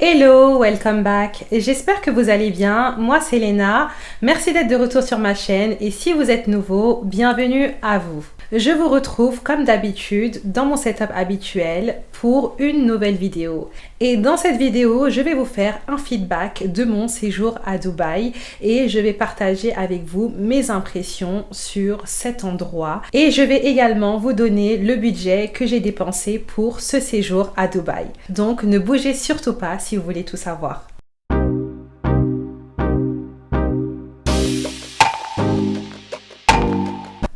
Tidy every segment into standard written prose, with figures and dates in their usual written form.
Hello, welcome back. J'espère que vous allez bien. Moi, c'est Léna. Merci d'être de retour sur ma chaîne et si vous êtes nouveau, bienvenue à vous. Je vous retrouve comme d'habitude dans mon setup habituel pour une nouvelle vidéo. Et dans cette vidéo, je vais vous faire un feedback de mon séjour à Dubaï et je vais partager avec vous mes impressions sur cet endroit. Et je vais également vous donner le budget que j'ai dépensé pour ce séjour à Dubaï. Donc ne bougez surtout pas si vous voulez tout savoir.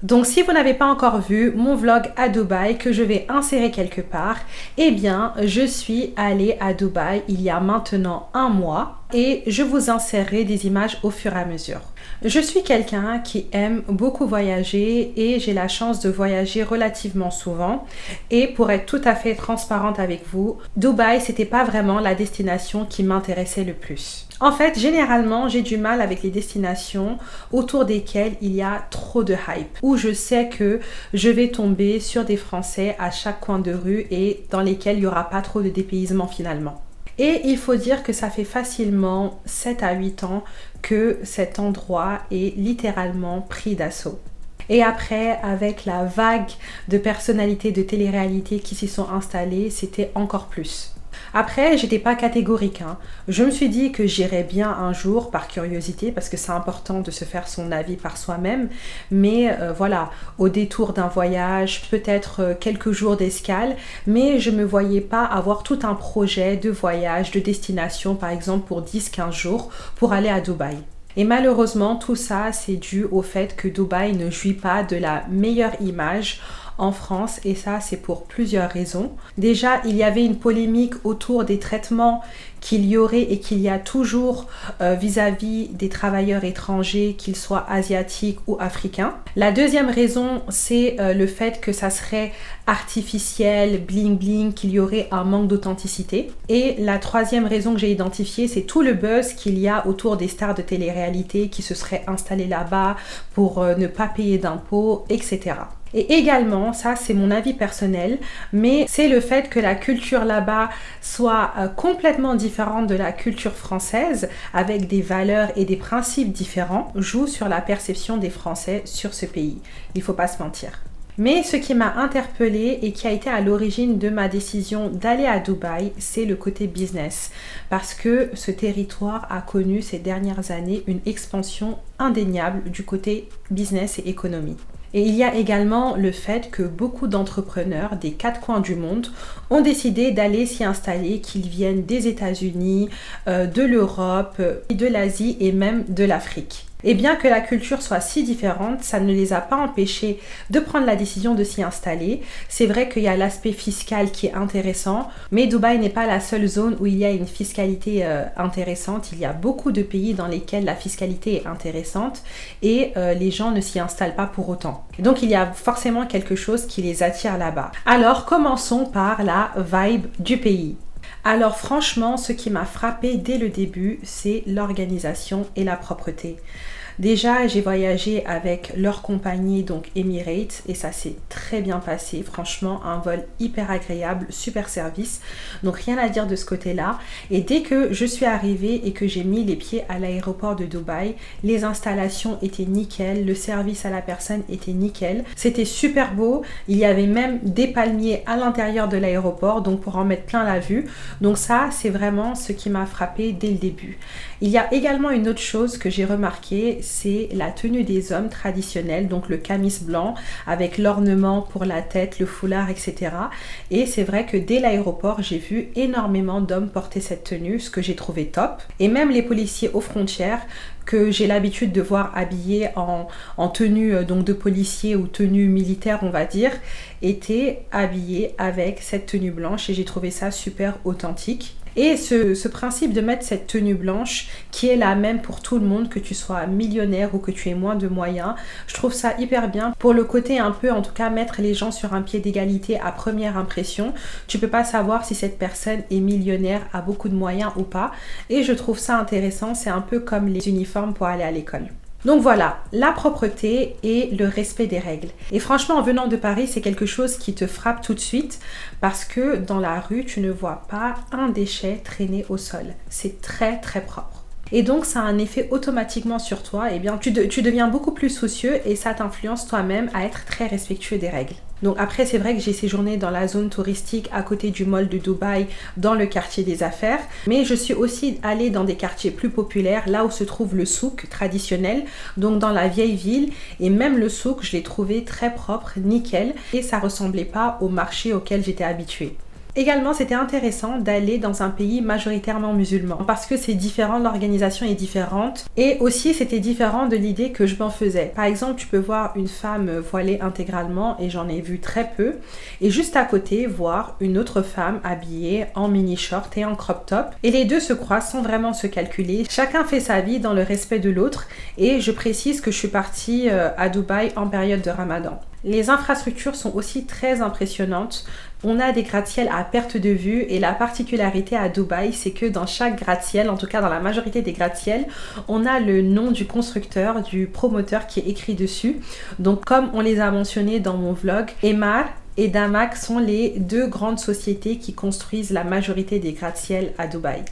Donc si vous n'avez pas encore vu mon vlog à Dubaï que je vais insérer quelque part, eh bien je suis allée à Dubaï il y a maintenant un mois et je vous insérerai des images au fur et à mesure. Je suis quelqu'un qui aime beaucoup voyager et j'ai la chance de voyager relativement souvent et pour être tout à fait transparente avec vous, Dubaï c'était pas vraiment la destination qui m'intéressait le plus. En fait, généralement, j'ai du mal avec les destinations autour desquelles il y a trop de hype, où je sais que je vais tomber sur des Français à chaque coin de rue et dans lesquels il n'y aura pas trop de dépaysement finalement. Et il faut dire que ça fait facilement 7 à 8 ans que cet endroit est littéralement pris d'assaut. Et après, avec la vague de personnalités de télé-réalité qui s'y sont installées, c'était encore plus. Après, j'étais pas catégorique, hein. Je me suis dit que j'irais bien un jour par curiosité parce que c'est important de se faire son avis par soi-même. Mais voilà, au détour d'un voyage, peut-être quelques jours d'escale, mais je me voyais pas avoir tout un projet de voyage, de destination, par exemple pour 10-15 jours pour aller à Dubaï. Et malheureusement, tout ça, c'est dû au fait que Dubaï ne jouit pas de la meilleure image en France et ça c'est pour plusieurs raisons. Déjà il y avait une polémique autour des traitements qu'il y aurait et qu'il y a toujours vis-à-vis des travailleurs étrangers, qu'ils soient asiatiques ou africains. La deuxième raison c'est le fait que ça serait artificiel, bling bling, qu'il y aurait un manque d'authenticité. Et la troisième raison que j'ai identifiée c'est tout le buzz qu'il y a autour des stars de télé-réalité qui se seraient installées là-bas pour ne pas payer d'impôts, etc. Et également, ça c'est mon avis personnel, mais c'est le fait que la culture là-bas soit complètement différente de la culture française, avec des valeurs et des principes différents, joue sur la perception des Français sur ce pays. Il ne faut pas se mentir. Mais ce qui m'a interpellée et qui a été à l'origine de ma décision d'aller à Dubaï, c'est le côté business. Parce que ce territoire a connu ces dernières années une expansion indéniable du côté business et économie. Et il y a également le fait que beaucoup d'entrepreneurs des 4 coins du monde ont décidé d'aller s'y installer, qu'ils viennent des États-Unis, de l'Europe, de l'Asie et même de l'Afrique. Et bien que la culture soit si différente, ça ne les a pas empêchés de prendre la décision de s'y installer. C'est vrai qu'il y a l'aspect fiscal qui est intéressant, mais Dubaï n'est pas la seule zone où il y a une fiscalité intéressante. Il y a beaucoup de pays dans lesquels la fiscalité est intéressante et les gens ne s'y installent pas pour autant. Donc il y a forcément quelque chose qui les attire là-bas. Alors commençons par la vibe du pays. Alors franchement, ce qui m'a frappé dès le début, c'est l'organisation et la propreté. Déjà, j'ai voyagé avec leur compagnie, donc Emirates, et ça s'est très bien passé. Franchement, un vol hyper agréable, super service. Donc rien à dire de ce côté-là. Et dès que je suis arrivée et que j'ai mis les pieds à l'aéroport de Dubaï, les installations étaient nickel, le service à la personne était nickel. C'était super beau. Il y avait même des palmiers à l'intérieur de l'aéroport, donc pour en mettre plein la vue. Donc ça, c'est vraiment ce qui m'a frappé dès le début. Il y a également une autre chose que j'ai remarqué, c'est la tenue des hommes traditionnelle, donc le camis blanc avec l'ornement pour la tête, le foulard, etc. Et c'est vrai que dès l'aéroport, j'ai vu énormément d'hommes porter cette tenue, ce que j'ai trouvé top. Et même les policiers aux frontières, que j'ai l'habitude de voir habillés en tenue donc de policier ou tenue militaire on va dire, étaient habillés avec cette tenue blanche et j'ai trouvé ça super authentique. Et ce principe de mettre cette tenue blanche qui est la même pour tout le monde, que tu sois millionnaire ou que tu aies moins de moyens, je trouve ça hyper bien pour le côté un peu, en tout cas, mettre les gens sur un pied d'égalité à première impression. Tu peux pas savoir si cette personne est millionnaire, a beaucoup de moyens ou pas. Et je trouve ça intéressant, c'est un peu comme les uniformes pour aller à l'école. Donc voilà, la propreté et le respect des règles. Et franchement, en venant de Paris, c'est quelque chose qui te frappe tout de suite parce que dans la rue, tu ne vois pas un déchet traîner au sol. C'est très très propre. Et donc, ça a un effet automatiquement sur toi. Eh bien, tu deviens beaucoup plus soucieux et ça t'influence toi-même à être très respectueux des règles. Donc après, c'est vrai que j'ai séjourné dans la zone touristique à côté du mall de Dubaï, dans le quartier des affaires. Mais je suis aussi allée dans des quartiers plus populaires, là où se trouve le souk traditionnel, donc dans la vieille ville. Et même le souk, je l'ai trouvé très propre, nickel. Et ça ressemblait pas au marché auquel j'étais habituée. Également, c'était intéressant d'aller dans un pays majoritairement musulman parce que c'est différent, l'organisation est différente et aussi c'était différent de l'idée que je m'en faisais. Par exemple, tu peux voir une femme voilée intégralement et j'en ai vu très peu et juste à côté, voir une autre femme habillée en mini-short et en crop top et les deux se croisent sans vraiment se calculer. Chacun fait sa vie dans le respect de l'autre et je précise que je suis partie à Dubaï en période de Ramadan. Les infrastructures sont aussi très impressionnantes. On a des gratte-ciel à perte de vue et la particularité à Dubaï, c'est que dans chaque gratte-ciel, en tout cas dans la majorité des gratte-ciel, on a le nom du constructeur, du promoteur qui est écrit dessus. Donc comme on les a mentionnés dans mon vlog, Emaar et Damac sont les deux grandes sociétés qui construisent la majorité des gratte-ciel à Dubaï.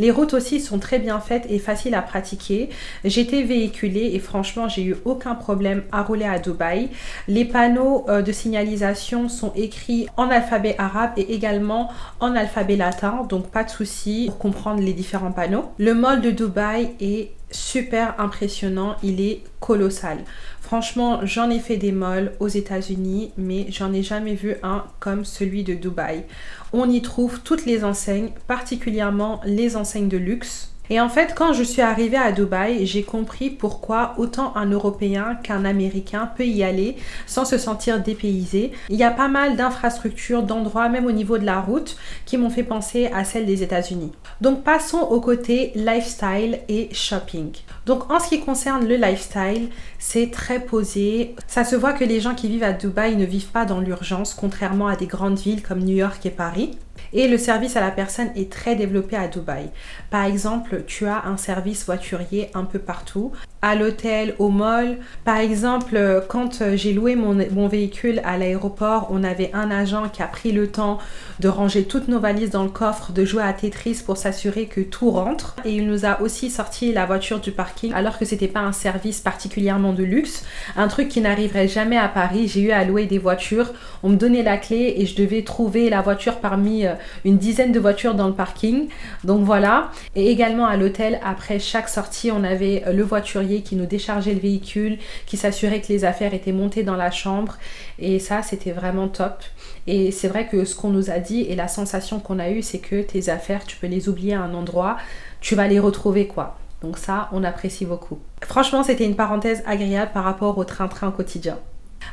Les routes aussi sont très bien faites et faciles à pratiquer. J'étais véhiculée et franchement, j'ai eu aucun problème à rouler à Dubaï. Les panneaux de signalisation sont écrits en alphabet arabe et également en alphabet latin, donc pas de souci pour comprendre les différents panneaux. Le mall de Dubaï est super impressionnant, il est colossal. Franchement, j'en ai fait des malls aux États-Unis, mais j'en ai jamais vu un comme celui de Dubaï. On y trouve toutes les enseignes, particulièrement les enseignes de luxe. Et en fait, quand je suis arrivée à Dubaï, j'ai compris pourquoi autant un Européen qu'un Américain peut y aller sans se sentir dépaysé. Il y a pas mal d'infrastructures, d'endroits, même au niveau de la route, qui m'ont fait penser à celle des États-Unis. Donc passons au côté lifestyle et shopping. Donc en ce qui concerne le lifestyle, c'est très posé. Ça se voit que les gens qui vivent à Dubaï ne vivent pas dans l'urgence, contrairement à des grandes villes comme New York et Paris. Et le service à la personne est très développé à Dubaï. Par exemple, tu as un service voiturier un peu partout, à l'hôtel, au mall. Par exemple, quand j'ai loué mon véhicule à l'aéroport, on avait un agent qui a pris le temps de ranger toutes nos valises dans le coffre, de jouer à Tetris pour s'assurer que tout rentre. Et il nous a aussi sorti la voiture du parking, alors que c'était pas un service particulièrement de luxe. Un truc qui n'arriverait jamais à Paris. J'ai eu à louer des voitures. On me donnait la clé et je devais trouver la voiture parmi une dizaine de voitures dans le parking. Donc voilà. Et également à l'hôtel, après chaque sortie, on avait le voiturier qui nous déchargeait le véhicule, qui s'assurait que les affaires étaient montées dans la chambre. Et ça, c'était vraiment top. Et c'est vrai que ce qu'on nous a dit et la sensation qu'on a eue, c'est que tes affaires, tu peux les oublier à un endroit, tu vas les retrouver quoi. Donc ça, on apprécie beaucoup. Franchement, c'était une parenthèse agréable par rapport au train-train quotidien.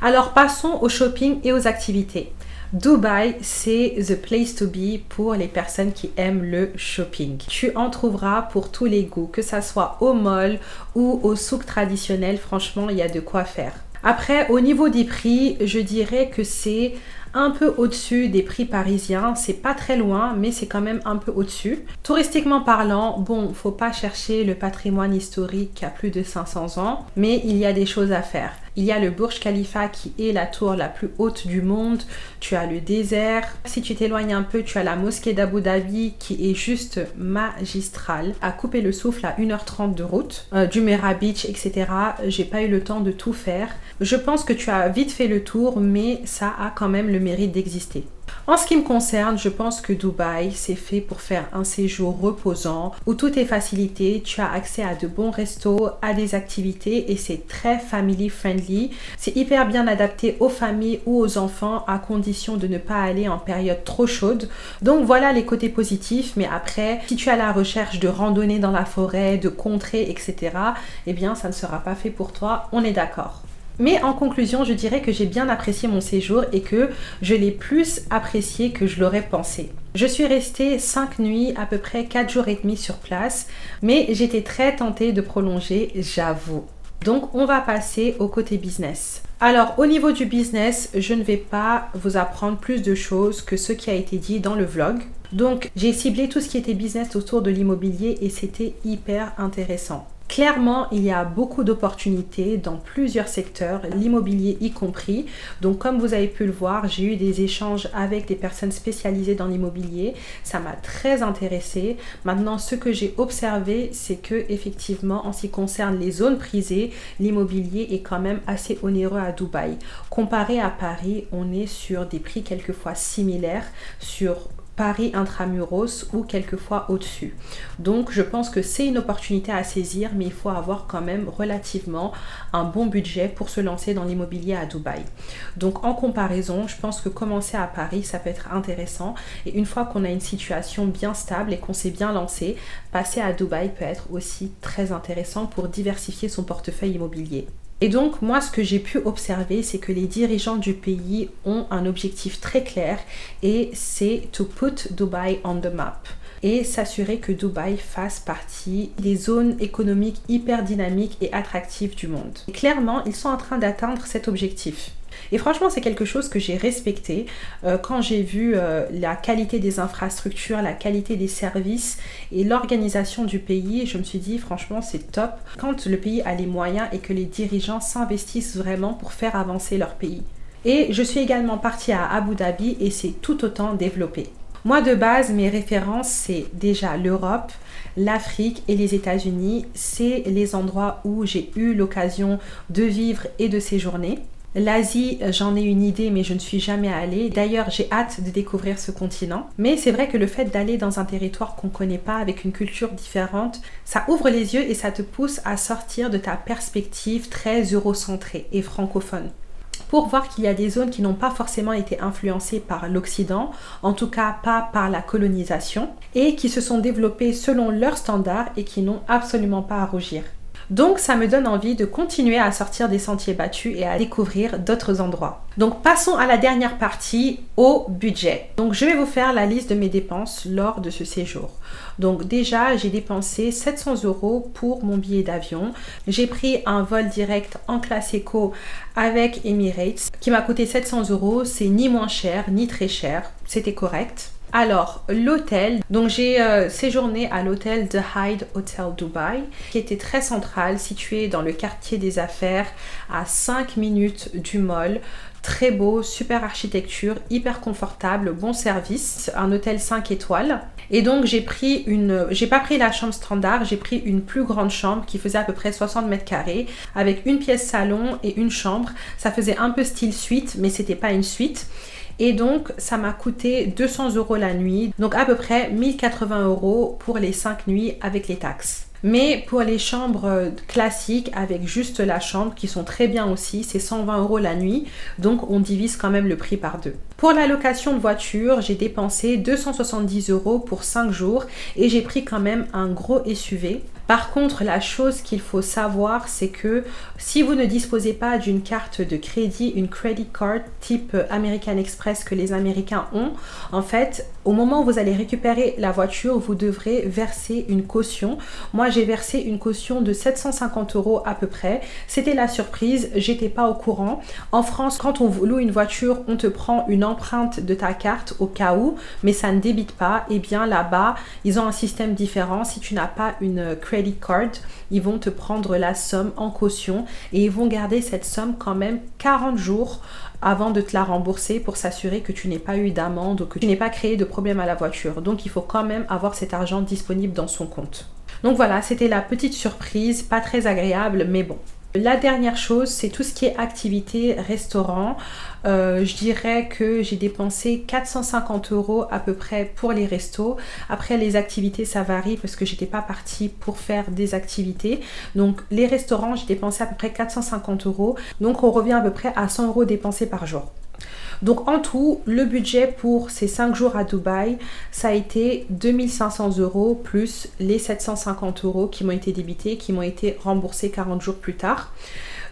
Alors passons au shopping et aux activités. Dubaï, c'est the place to be pour les personnes qui aiment le shopping. Tu en trouveras pour tous les goûts, que ça soit au mall ou au souk traditionnel. Franchement, il y a de quoi faire. Après, au niveau des prix, je dirais que c'est un peu au-dessus des prix parisiens. C'est pas très loin, mais c'est quand même un peu au-dessus. Touristiquement parlant, bon, faut pas chercher le patrimoine historique qui a plus de 500 ans, mais il y a des choses à faire. Il y a le Burj Khalifa qui est la tour la plus haute du monde. Tu as le désert. Si tu t'éloignes un peu, tu as la mosquée d'Abu Dhabi qui est juste magistrale. À couper le souffle à 1h30 de route. Jumeirah Beach, etc. J'ai pas eu le temps de tout faire. Je pense que tu as vite fait le tour, mais ça a quand même le mérite d'exister. En ce qui me concerne, je pense que Dubaï, c'est fait pour faire un séjour reposant où tout est facilité, tu as accès à de bons restos, à des activités et c'est très family friendly. C'est hyper bien adapté aux familles ou aux enfants à condition de ne pas aller en période trop chaude. Donc voilà les côtés positifs, mais après, si tu as la recherche de randonnée dans la forêt, de contrées, etc., eh bien ça ne sera pas fait pour toi, on est d'accord. Mais en conclusion, je dirais que j'ai bien apprécié mon séjour et que je l'ai plus apprécié que je l'aurais pensé. Je suis restée 5 nuits, à peu près 4 jours et demi sur place, mais j'étais très tentée de prolonger, j'avoue. Donc on va passer au côté business. Alors au niveau du business, je ne vais pas vous apprendre plus de choses que ce qui a été dit dans le vlog. Donc j'ai ciblé tout ce qui était business autour de l'immobilier et c'était hyper intéressant. Clairement, il y a beaucoup d'opportunités dans plusieurs secteurs, l'immobilier y compris. Donc comme vous avez pu le voir, j'ai eu des échanges avec des personnes spécialisées dans l'immobilier. Ça m'a très intéressée. Maintenant, ce que j'ai observé, c'est que effectivement, en ce qui concerne les zones prisées, l'immobilier est quand même assez onéreux à Dubaï. Comparé à Paris, on est sur des prix quelquefois similaires sur Paris intramuros ou quelquefois au-dessus. Donc je pense que c'est une opportunité à saisir, mais il faut avoir quand même relativement un bon budget pour se lancer dans l'immobilier à Dubaï. Donc en comparaison, je pense que commencer à Paris, ça peut être intéressant. Et une fois qu'on a une situation bien stable et qu'on s'est bien lancé, passer à Dubaï peut être aussi très intéressant pour diversifier son portefeuille immobilier. Et donc moi ce que j'ai pu observer, c'est que les dirigeants du pays ont un objectif très clair et c'est to put Dubai on the map et s'assurer que Dubaï fasse partie des zones économiques hyper dynamiques et attractives du monde. Et clairement, ils sont en train d'atteindre cet objectif. Et franchement, c'est quelque chose que j'ai respecté quand j'ai vu la qualité des infrastructures, la qualité des services et l'organisation du pays. Je me suis dit, franchement, c'est top quand le pays a les moyens et que les dirigeants s'investissent vraiment pour faire avancer leur pays. Et je suis également partie à Abu Dhabi et c'est tout autant développé. Moi, de base, mes références, c'est déjà l'Europe, l'Afrique et les États-Unis. C'est les endroits où j'ai eu l'occasion de vivre et de séjourner. L'Asie, j'en ai une idée, mais je ne suis jamais allée. D'ailleurs, j'ai hâte de découvrir ce continent. Mais c'est vrai que le fait d'aller dans un territoire qu'on ne connaît pas, avec une culture différente, ça ouvre les yeux et ça te pousse à sortir de ta perspective très eurocentrée et francophone. Pour voir qu'il y a des zones qui n'ont pas forcément été influencées par l'Occident, en tout cas pas par la colonisation, et qui se sont développées selon leurs standards et qui n'ont absolument pas à rougir. Donc ça me donne envie de continuer à sortir des sentiers battus et à découvrir d'autres endroits. Donc passons à la dernière partie, au budget. Donc je vais vous faire la liste de mes dépenses lors de ce séjour. Donc déjà j'ai dépensé 700 € pour mon billet d'avion. J'ai pris un vol direct en classe éco avec Emirates qui m'a coûté 700 €. C'est ni moins cher ni très cher, c'était correct. Alors, l'hôtel, donc j'ai séjourné à l'hôtel The Hyde Hotel Dubai, qui était très central, situé dans le quartier des affaires, à 5 minutes du mall. Très beau, super architecture, hyper confortable, bon service, un hôtel 5 étoiles. Et donc j'ai pas pris la chambre standard, j'ai pris une plus grande chambre qui faisait à peu près 60 mètres carrés, avec une pièce salon et une chambre. Ça faisait un peu style suite, mais c'était pas une suite. Et donc ça m'a coûté 200 € la nuit, donc à peu près 1080 € pour les 5 nuits avec les taxes. Mais pour les chambres classiques avec juste la chambre qui sont très bien aussi, c'est 120 € la nuit, donc on divise quand même le prix par deux. Pour la location de voiture, j'ai dépensé 270 € pour 5 jours et j'ai pris quand même un gros SUV. Par contre, la chose qu'il faut savoir, c'est que si vous ne disposez pas d'une carte de crédit, une credit card type American Express que les Américains ont, en fait, au moment où vous allez récupérer la voiture, vous devrez verser une caution. Moi, j'ai versé une caution de 750 € à peu près. C'était la surprise, j'étais pas au courant. En France, quand on loue une voiture, on te prend une empreinte de ta carte au cas où, mais ça ne débite pas. Et bien là-bas, ils ont un système différent. Si tu n'as pas une credit card, ils vont te prendre la somme en caution et ils vont garder cette somme quand même 40 jours avant de te la rembourser pour s'assurer que tu n'aies pas eu d'amende ou que tu n'aies pas créé de problème à la voiture. Donc il faut quand même avoir cet argent disponible dans son compte. Donc voilà, c'était la petite surprise, pas très agréable, mais bon. La dernière chose, c'est tout ce qui est activité, restaurant. Je dirais que j'ai dépensé 450 € à peu près pour les restos. Après, les activités, ça varie parce que j'étais pas partie pour faire des activités. Donc, les restaurants, j'ai dépensé à peu près 450 €. Donc, on revient à peu près à 100 € dépensés par jour. Donc en tout, le budget pour ces 5 jours à Dubaï, ça a été 2500 € plus les 750 € qui m'ont été débités, qui m'ont été remboursés 40 jours plus tard.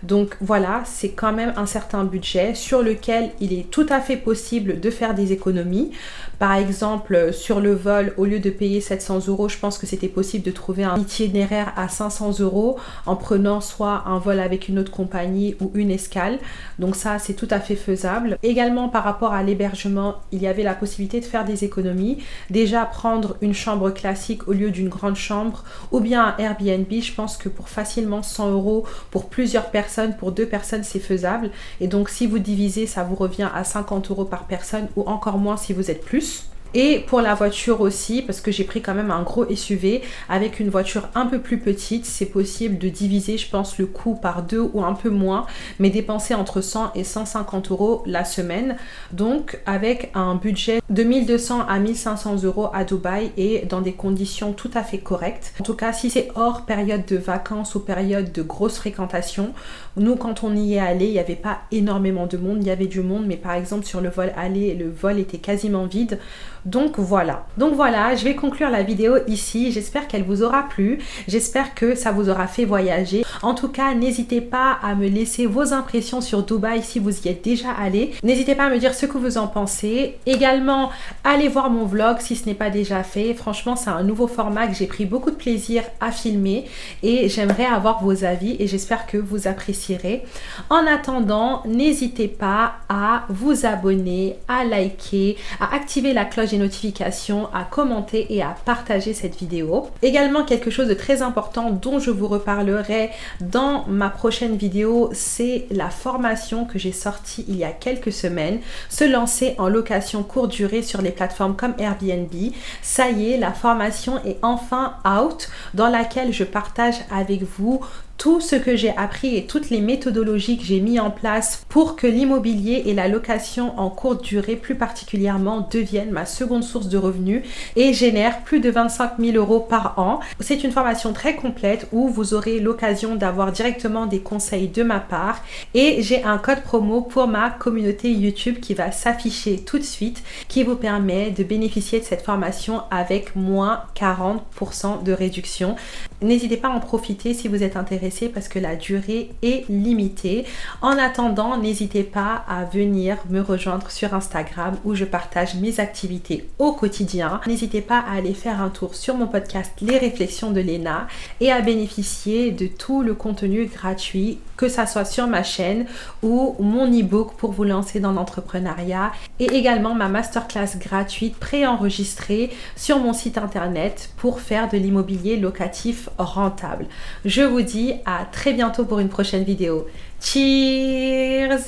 Donc voilà, c'est quand même un certain budget sur lequel il est tout à fait possible de faire des économies. Par exemple, sur le vol, au lieu de payer 700 €, je pense que c'était possible de trouver un itinéraire à 500 € en prenant soit un vol avec une autre compagnie ou une escale. Donc ça, c'est tout à fait faisable. Également, par rapport à l'hébergement, il y avait la possibilité de faire des économies. Déjà, prendre une chambre classique au lieu d'une grande chambre ou bien un Airbnb, je pense que pour facilement 100 € pour plusieurs personnes, pour 2 personnes, c'est faisable. Et donc, si vous divisez, ça vous revient à 50 € par personne ou encore moins si vous êtes plus. Et pour la voiture aussi, parce que j'ai pris quand même un gros SUV, avec une voiture un peu plus petite, c'est possible de diviser, je pense, le coût par 2 ou un peu moins, mais dépenser entre 100 et 150 € la semaine. Donc, avec un budget de 1200 à 1500 € à Dubaï et dans des conditions tout à fait correctes. En tout cas, si c'est hors période de vacances ou période de grosse fréquentation, nous, quand on y est allé, il n'y avait pas énormément de monde. Il y avait du monde, mais par exemple, sur le vol aller, le vol était quasiment vide. Donc voilà, je vais conclure la vidéo ici. J'espère qu'elle vous aura plu, j'espère que ça vous aura fait voyager. En tout cas, n'hésitez pas à me laisser vos impressions sur Dubaï si vous y êtes déjà allé. N'hésitez pas à me dire ce que vous en pensez. Également, allez voir mon vlog si ce n'est pas déjà fait. Franchement, c'est un nouveau format que j'ai pris beaucoup de plaisir à filmer et j'aimerais avoir vos avis et j'espère que vous apprécierez. En attendant, n'hésitez pas à vous abonner, à liker, à activer la cloche des notifications, à commenter et à partager cette vidéo. Également, quelque chose de très important dont je vous reparlerai dans ma prochaine vidéo, c'est la formation que j'ai sortie il y a quelques semaines, se lancer en location courte durée sur les plateformes comme Airbnb. Ça y est, la formation est enfin out, dans laquelle je partage avec vous tout ce que j'ai appris et toutes les méthodologies que j'ai mis en place pour que l'immobilier et la location en courte durée plus particulièrement deviennent ma seconde source de revenus et génèrent plus de 25 000 € par an. C'est une formation très complète où vous aurez l'occasion d'avoir directement des conseils de ma part et j'ai un code promo pour ma communauté YouTube qui va s'afficher tout de suite qui vous permet de bénéficier de cette formation avec moins 40% de réduction. N'hésitez pas à en profiter si vous êtes intéressé parce que la durée est limitée. En attendant, n'hésitez pas à venir me rejoindre sur Instagram où je partage mes activités au quotidien. N'hésitez pas à aller faire un tour sur mon podcast Les Réflexions de Léna et à bénéficier de tout le contenu gratuit, que ça soit sur ma chaîne ou mon e-book pour vous lancer dans l'entrepreneuriat et également ma masterclass gratuite préenregistrée sur mon site internet pour faire de l'immobilier locatif rentable. Je vous dis à très bientôt pour une prochaine vidéo. Cheers!